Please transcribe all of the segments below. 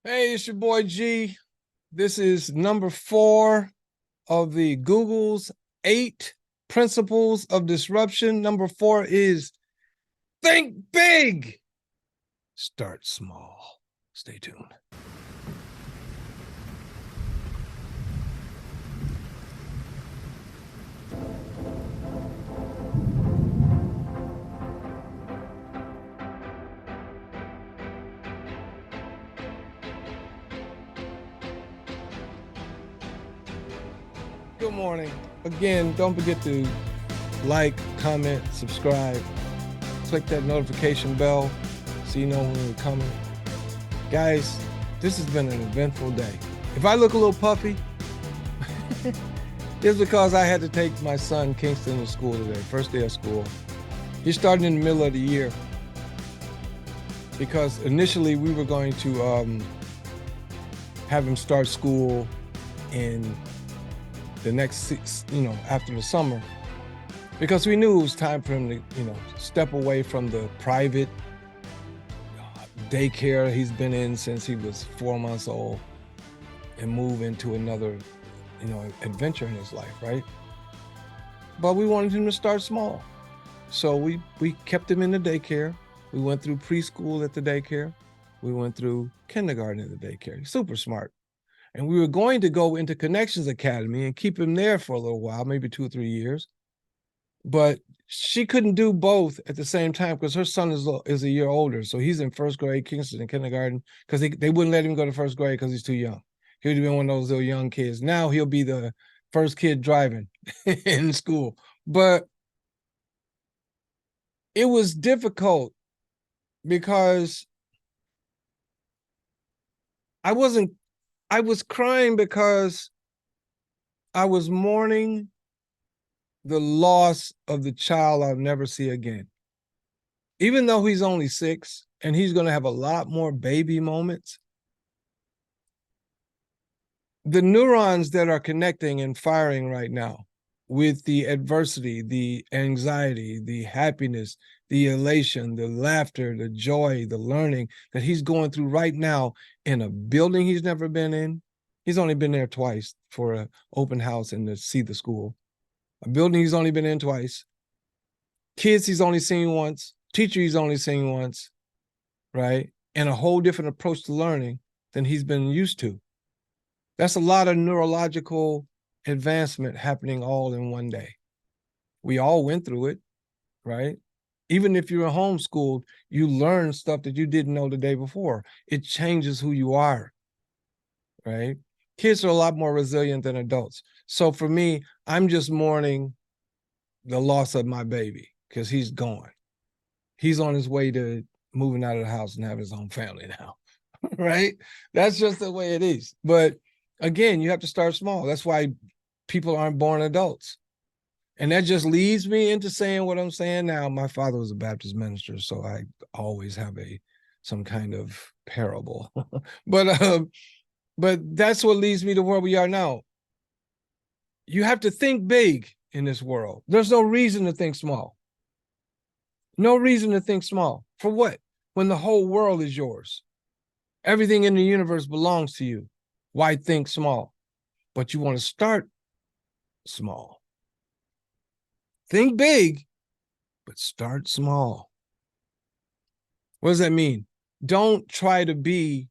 Hey, it's your boy G. This is number 4 of the Google's 8 principles of disruption. Number 4 is think big, start small. Stay tuned. Good morning. Again, don't forget to like, comment, subscribe. Click that notification bell so you know when we're coming. Guys, this has been an eventful day. If I look a little puffy, it's because I had to take my son Kingston to school today, first day of school. He's starting in the middle of the year because initially we were going to have him start school in the next after the summer, because we knew it was time for him to, step away from the private daycare he's been in since he was 4 months old and move into another, adventure in his life, right? But we wanted him to start small. So we kept him in the daycare. We went through preschool at the daycare. We went through kindergarten at the daycare. He's super smart. And we were going to go into Connections Academy and keep him there for a little while, maybe 2 or 3 years. But she couldn't do both at the same time because her son is a year older. So he's in first grade, Kingston in kindergarten, because they wouldn't let him go to first grade because he's too young. He would have been one of those little young kids. Now he'll be the first kid driving in school. But it was difficult because I was crying because I was mourning the loss of the child I'll never see again. Even though he's only 6 and he's going to have a lot more baby moments, the neurons that are connecting and firing right now with the adversity, the anxiety, the happiness, the elation, the laughter, the joy, the learning that he's going through right now in a building he's never been in. He's only been there twice for an open house and to see the school. A building he's only been in twice. Kids he's only seen once. Teacher he's only seen once, right? And a whole different approach to learning than he's been used to. That's a lot of neurological advancement happening all in one day. We all went through it, right? Even if you're homeschooled, you learn stuff that you didn't know the day before. It changes who you are, right? Kids are a lot more resilient than adults. So for me, I'm just mourning the loss of my baby because he's gone. He's on his way to moving out of the house and having his own family now, right? That's just the way it is. But again, you have to start small. That's why people aren't born adults. And that just leads me into saying what I'm saying now. My father was a Baptist minister, so I always have some kind of parable. But that's what leads me to where we are now. You have to think big in this world. There's no reason to think small. No reason to think small. For what? When the whole world is yours. Everything in the universe belongs to you. Why think small? But you want to start small. Think big, but start small. What does that mean? Don't try to be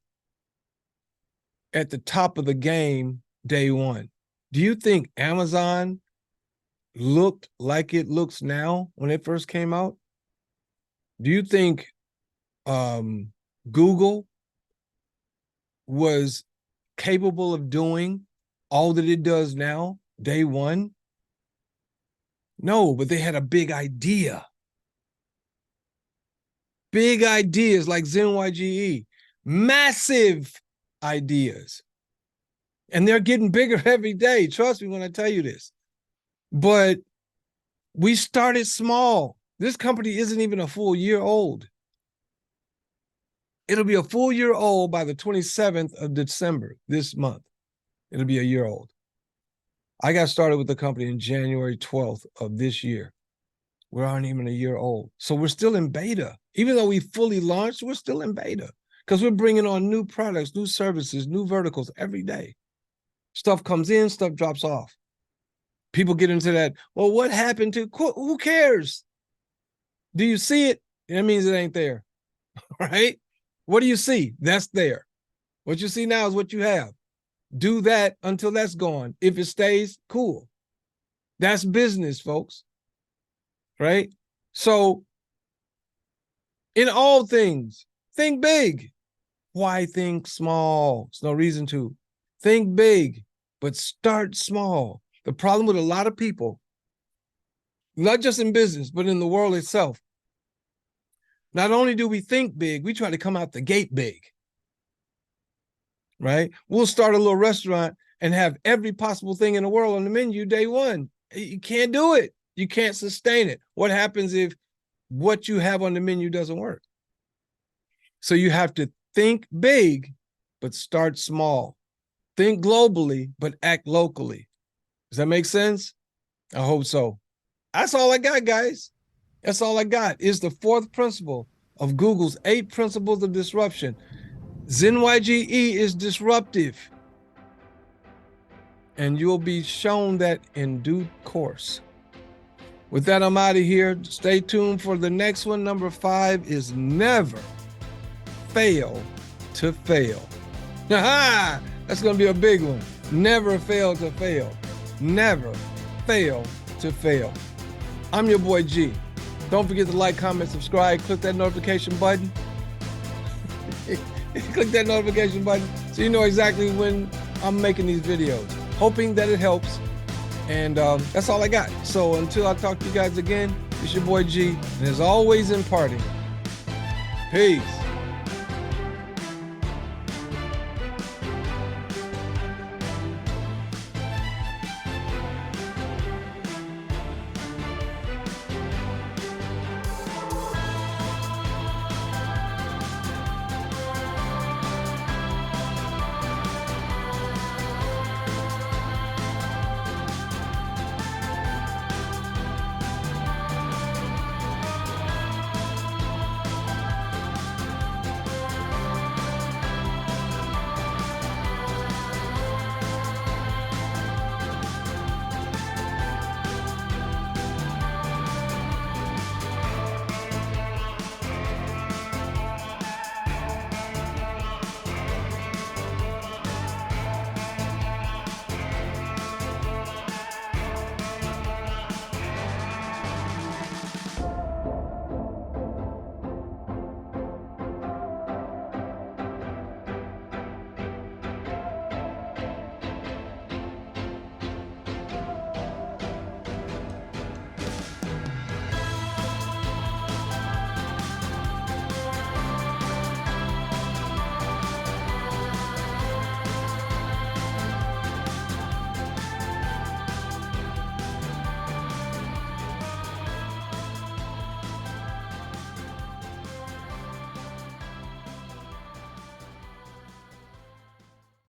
at the top of the game day one. Do you think Amazon looked like it looks now when it first came out? Do you think Google was capable of doing all that it does now, day one? No, but they had a big idea. Big ideas like ZENYGE, massive ideas. And they're getting bigger every day. Trust me when I tell you this. But we started small. This company isn't even a full year old. It'll be a full year old by the 27th of December, this month. It'll be a year old. I got started with the company in January 12th of this year. We aren't even a year old. So we're still in beta. Even though we fully launched, we're still in beta because we're bringing on new products, new services, new verticals every day. Stuff comes in, stuff drops off. People get into that, well, what happened to, who cares? Do you see it? That means it ain't there, right? What do you see? That's there. What you see now is what you have. Do that until that's gone. If it stays, cool. That's business, folks, right? So in all things, think big. Why think small? There's no reason to. Think big, but start small. The problem with a lot of people, not just in business, but in the world itself, not only do we think big, we try to come out the gate big, right? We'll start a little restaurant and have every possible thing in the world on the menu day one. You can't do it. You can't sustain it. What happens if what you have on the menu doesn't work? So you have to think big, but start small. Think globally, but act locally. Does that make sense? I hope so. That's all I got, guys. That's all I got. Is the fourth principle of Google's 8 principles of disruption. ZENYGE is disruptive. And you'll be shown that in due course. With that, I'm out of here. Stay tuned for the next one. Number 5 is never fail to fail. Aha! That's going to be a big one. Never fail to fail. Never fail to fail. I'm your boy G. Don't forget to like, comment, subscribe, click that notification button. Click that notification button so you know exactly when I'm making these videos. Hoping that it helps. And that's all I got. So until I talk to you guys again, it's your boy G. And as always, imparting. Peace.